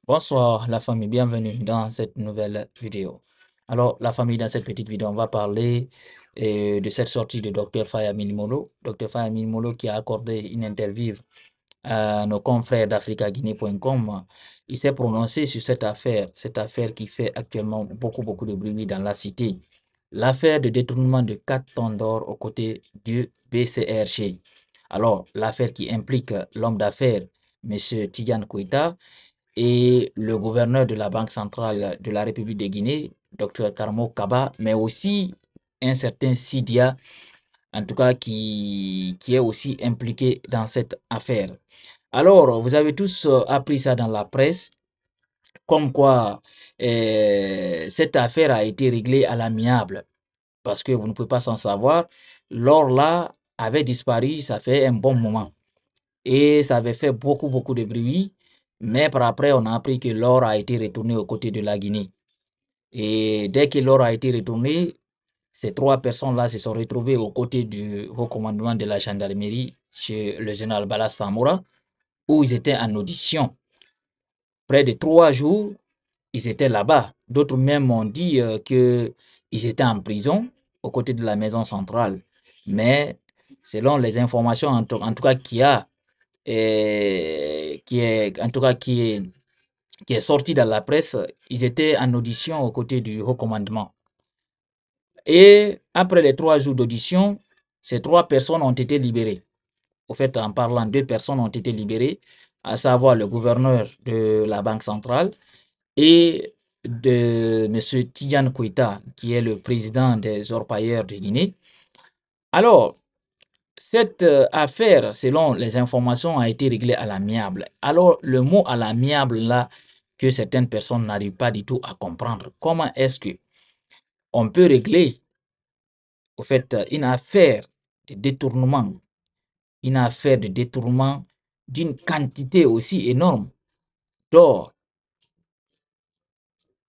Bonsoir la famille, bienvenue dans cette nouvelle vidéo. Alors la famille, dans cette petite vidéo, on va parler de cette sortie de Dr Faya Minimolo. Dr Faya Minimolo qui a accordé une interview à nos confrères d'africaguinée.com. Il s'est prononcé sur cette affaire qui fait actuellement beaucoup de bruit dans la cité. L'affaire de détournement de 4 tonnes d'or aux côtés du BCRG. Alors l'affaire qui implique l'homme d'affaires, M. Tidiane Koïta, et le gouverneur de la Banque centrale de la République de Guinée, Dr Karmo Kaba, mais aussi un certain Sidia, en tout cas qui est aussi impliqué dans cette affaire. Alors, vous avez tous appris ça dans la presse, comme quoi cette affaire a été réglée à l'amiable, parce que vous ne pouvez pas s'en savoir. L'or là avait disparu, ça fait un bon moment. Et ça avait fait beaucoup de bruit. Mais par après, on a appris que l'or a été retourné aux côtés de la Guinée. Et dès que l'or a été retourné, ces 3 personnes-là se sont retrouvées aux côtés du haut commandement de la gendarmerie chez le général Bala Samoura, où ils étaient en audition. Près de 3 jours, ils étaient là-bas. D'autres même ont dit qu'ils étaient en prison aux côtés de la maison centrale. Mais selon les informations, en tout cas, en tout cas qui est sorti dans la presse, ils étaient en audition aux côtés du haut commandement. Et après les 3 jours d'audition, ces 3 personnes ont été libérées. Au fait, en parlant, 2 personnes ont été libérées, à savoir le gouverneur de la Banque centrale et de M. Tidiane Koïta, qui est le président des orpailleurs de Guinée. Alors, cette affaire, selon les informations, a été réglée à l'amiable. Alors, le mot à l'amiable là, que certaines personnes n'arrivent pas du tout à comprendre. Comment est-ce que on peut régler, au fait, une affaire de détournement d'une quantité aussi énorme d'or?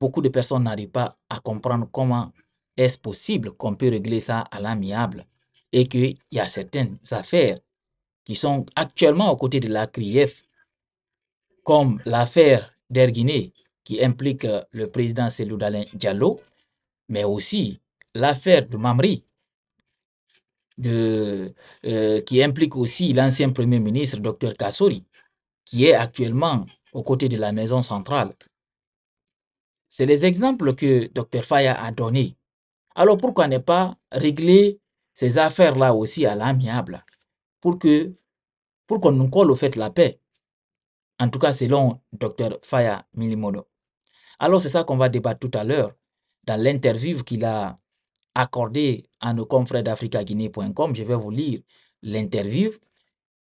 Beaucoup de personnes n'arrivent pas à comprendre comment est-ce possible qu'on peut régler ça à l'amiable et qu'il y a certaines affaires qui sont actuellement aux côtés de la CRIEF, comme l'affaire d'Air Guinée qui implique le président Cellou Dalein Diallo, mais aussi l'affaire de Mamri qui implique aussi l'ancien Premier ministre Dr Kassori, qui est actuellement aux côtés de la maison centrale. C'est les exemples que Dr Faya a donnés. Alors pourquoi ne pas régler ces affaires-là aussi à l'amiable pour qu'on nous colle au fait la paix? En tout cas, selon Dr Faya Milimodo. Alors c'est ça qu'on va débattre tout à l'heure dans l'interview qu'il a accordée à nos confrères d'africaguinée.com. Je vais vous lire l'interview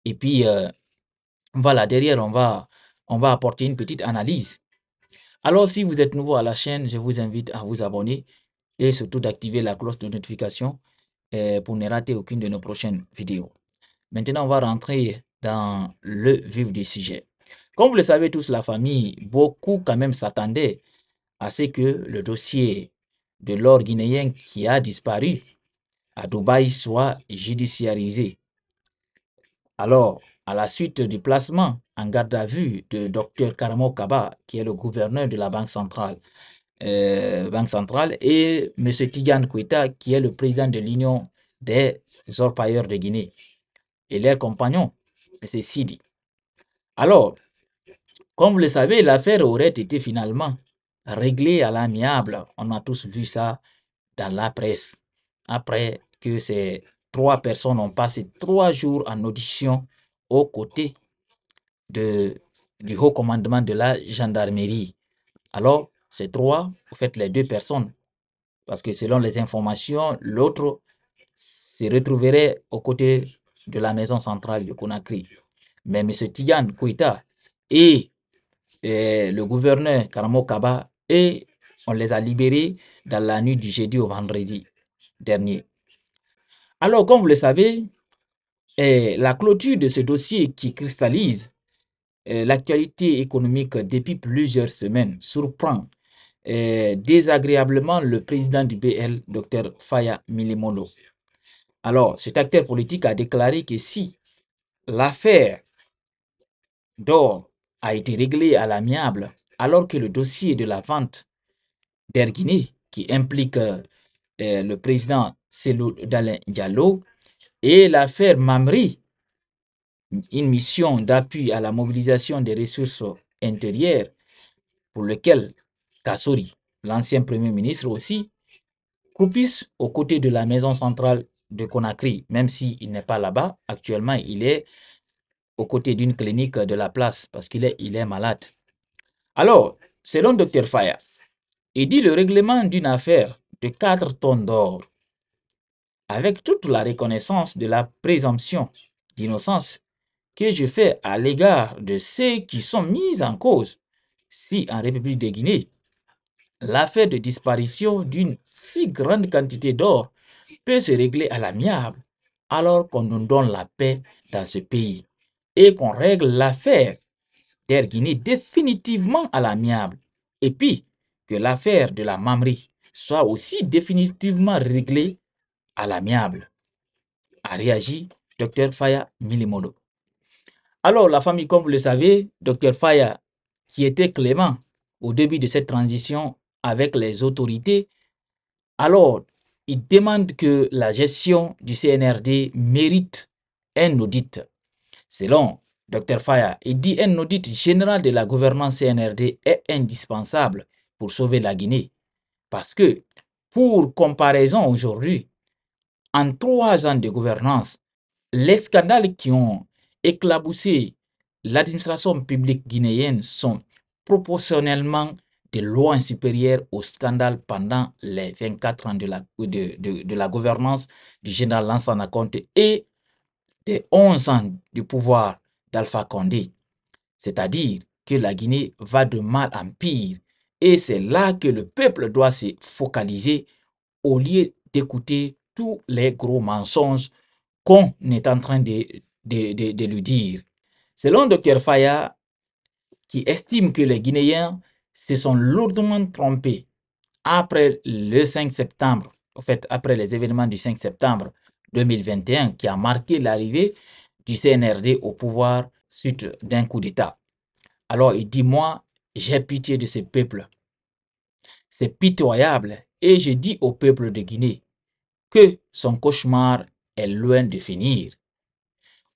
et puis voilà, derrière on va apporter une petite analyse. Alors si vous êtes nouveau à la chaîne, je vous invite à vous abonner et surtout d'activer la cloche de notification pour ne rater aucune de nos prochaines vidéos. Maintenant, on va rentrer dans le vif du sujet. Comme vous le savez tous, la famille, beaucoup quand même s'attendaient à ce que le dossier de l'or guinéen qui a disparu à Dubaï soit judiciarisé. Alors, à la suite du placement en garde à vue de Dr Karamo Kaba, qui est le gouverneur de la Banque centrale, et M. Tidiane Koïta, qui est le président de l'Union des orpailleurs de Guinée, et leur compagnon, M. Sidi. Alors, comme vous le savez, l'affaire aurait été finalement réglée à l'amiable. On a tous vu ça dans la presse. Après que ces 3 personnes ont passé 3 jours en audition aux côtés du haut commandement de la gendarmerie. Alors, ces 3, en fait, les 2 personnes, parce que selon les informations, l'autre se retrouverait aux côtés de la maison centrale de Conakry. Mais M. Tidiane Koïta et le gouverneur Karamo Kaba, et on les a libérés dans la nuit du jeudi au vendredi dernier. Alors, comme vous le savez, la clôture de ce dossier qui cristallise l'actualité économique depuis plusieurs semaines surprend désagréablement le président du BL, Dr Faya Milimono. Alors, cet acteur politique a déclaré que si l'affaire d'or a été réglée à l'amiable, alors que le dossier de la vente d'Air Guinée, qui implique le président Cellou Dalein Diallo, et l'affaire Mamri, une mission d'appui à la mobilisation des ressources intérieures pour lequel Kassori, l'ancien premier ministre aussi, croupisse aux côtés de la maison centrale de Conakry, même s'il n'est pas là-bas. Actuellement, il est aux côtés d'une clinique de la place parce qu'il est malade. Alors, selon Dr Faya, il dit le règlement d'une affaire de 4 tonnes d'or, avec toute la reconnaissance de la présomption d'innocence que je fais à l'égard de ceux qui sont mis en cause, si en République de Guinée, l'affaire de disparition d'une si grande quantité d'or peut se régler à l'amiable, alors qu'on nous donne la paix dans ce pays et qu'on règle l'affaire d'Air Guinée définitivement à l'amiable, et puis que l'affaire de la Mamri soit aussi définitivement réglée à l'amiable, a réagi Dr Faya Milimodo. Alors la famille, comme vous le savez, Dr Faya, qui était clément au début de cette transition avec les autorités, alors il demande que la gestion du CNRD mérite un audit. Selon Dr Faya, il dit un audit général de la gouvernance CNRD est indispensable pour sauver la Guinée. Parce que, pour comparaison aujourd'hui, en 3 ans de gouvernance, les scandales qui ont éclaboussé l'administration publique guinéenne sont proportionnellement de loin supérieurs aux scandales pendant les 24 ans de la gouvernance du général Lansana Conté et des 11 ans du pouvoir d'Alpha Condé. C'est-à-dire que la Guinée va de mal en pire. Et c'est là que le peuple doit se focaliser au lieu d'écouter tous les gros mensonges qu'on est en train de lui dire. Selon Dr Faya, qui estime que les Guinéens se sont lourdement trompés après le 5 septembre, en fait, après les événements du 5 septembre 2021, qui a marqué l'arrivée du CNRD au pouvoir suite d'un coup d'État. Alors il dit, moi, j'ai pitié de ce peuple. C'est pitoyable. Et je dis au peuple de Guinée que son cauchemar est loin de finir.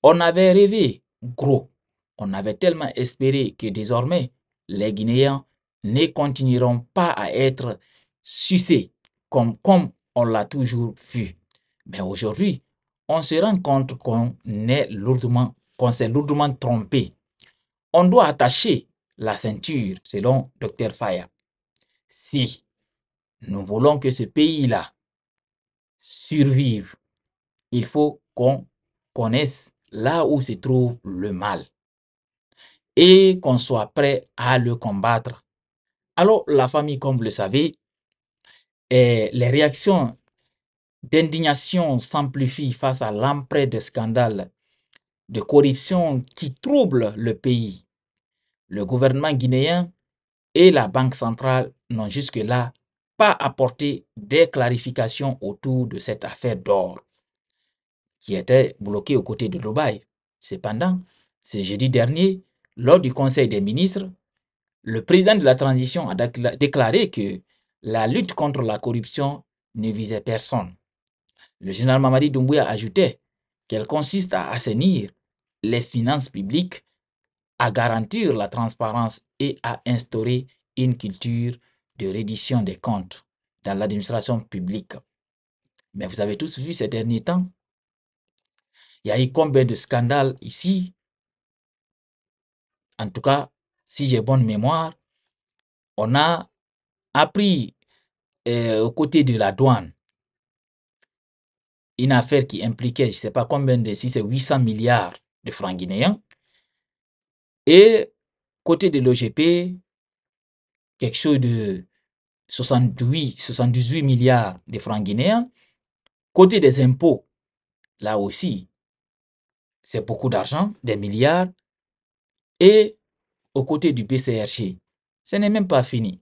On avait rêvé gros. On avait tellement espéré que désormais, les Guinéens ne continueront pas à être sucés comme on l'a toujours vu. Mais aujourd'hui, on se rend compte qu'on s'est lourdement trompé. On doit attacher la ceinture, selon Dr Faya. Si nous voulons que ce pays-là survive, il faut qu'on connaisse là où se trouve le mal et qu'on soit prêt à le combattre. Alors, la famille, comme vous le savez, les réactions d'indignation s'amplifient face à l'ampleur de scandales de corruption qui troublent le pays. Le gouvernement guinéen et la Banque centrale n'ont jusque-là pas apporté des clarifications autour de cette affaire d'or qui était bloquée aux côtés de Dubaï. Cependant, ce jeudi dernier, lors du Conseil des ministres, le président de la transition a déclaré que la lutte contre la corruption ne visait personne. Le général Mamadi Doumbouya ajoutait qu'elle consiste à assainir les finances publiques, à garantir la transparence et à instaurer une culture de reddition des comptes dans l'administration publique. Mais vous avez tous vu ces derniers temps, il y a eu combien de scandales ici? En tout cas, si j'ai bonne mémoire, on a appris aux côtés de la douane une affaire qui impliquait, je ne sais pas combien si c'est 800 milliards de francs guinéens. Et côté de l'OGP, quelque chose de 78 milliards de francs guinéens. Côté des impôts, là aussi, c'est beaucoup d'argent, des milliards. Et au côté du BCRG, ce n'est même pas fini.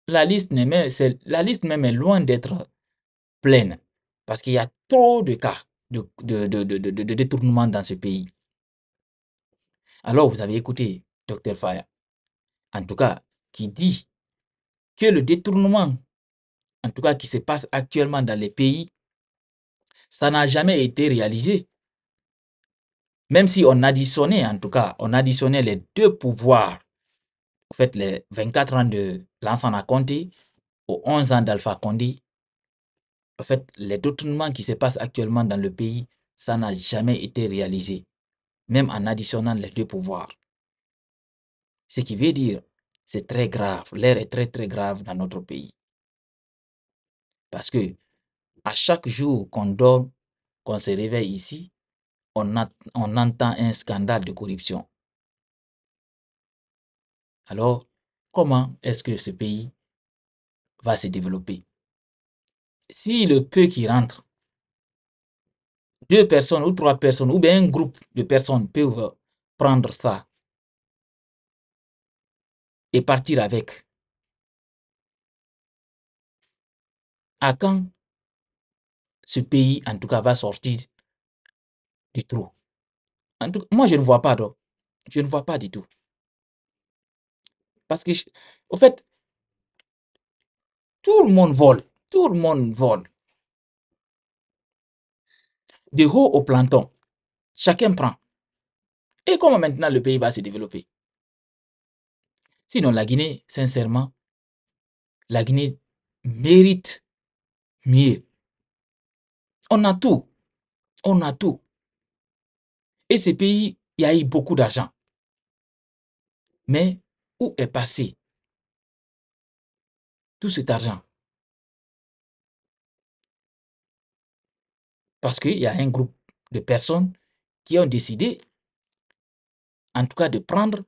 La liste même est loin d'être pleine parce qu'il y a trop de cas de détournement dans ce pays. Alors, vous avez écouté Dr Faya. En tout cas, qui dit que le détournement, en tout cas qui se passe actuellement dans les pays, ça n'a jamais été réalisé. Même si on additionnait, en tout cas, on additionnait les deux pouvoirs, en fait, les 24 ans de Lansana Conté aux 11 ans d'Alpha Condé, en fait, les détournements qui se passent actuellement dans le pays, ça n'a jamais été réalisé, même en additionnant les deux pouvoirs. Ce qui veut dire, c'est très grave, l'air est très très grave dans notre pays. Parce que à chaque jour qu'on dort, qu'on se réveille ici, on entend un scandale de corruption. Alors, comment est-ce que ce pays va se développer? Si le peu qui rentre, 2 personnes ou 3 personnes, ou bien un groupe de personnes peuvent prendre ça et partir avec, à quand ce pays, en tout cas, va sortir du trou? En tout cas, moi, je ne vois pas, donc. Je ne vois pas du tout. Parce que, au fait, tout le monde vole. Tout le monde vole. De haut au planton, chacun prend. Et comment maintenant le pays va se développer? Sinon, la Guinée, sincèrement, la Guinée mérite mieux. On a tout. On a tout. Et ce pays, il y a eu beaucoup d'argent. Mais où est passé tout cet argent? Parce qu'il y a un groupe de personnes qui ont décidé, en tout cas, de prendre,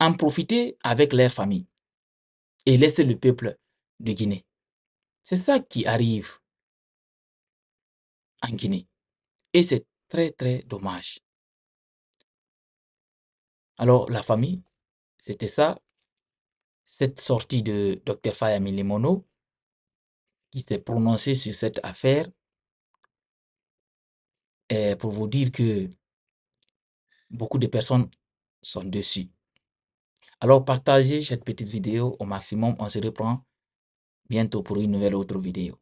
en profiter avec leur famille et laisser le peuple de Guinée. C'est ça qui arrive en Guinée. Et c'est très, très dommage. Alors, la famille, c'était ça, cette sortie de Dr Faye Mono qui s'est prononcé sur cette affaire pour vous dire que beaucoup de personnes sont dessus. Alors, partagez cette petite vidéo au maximum. On se reprend bientôt pour une nouvelle autre vidéo.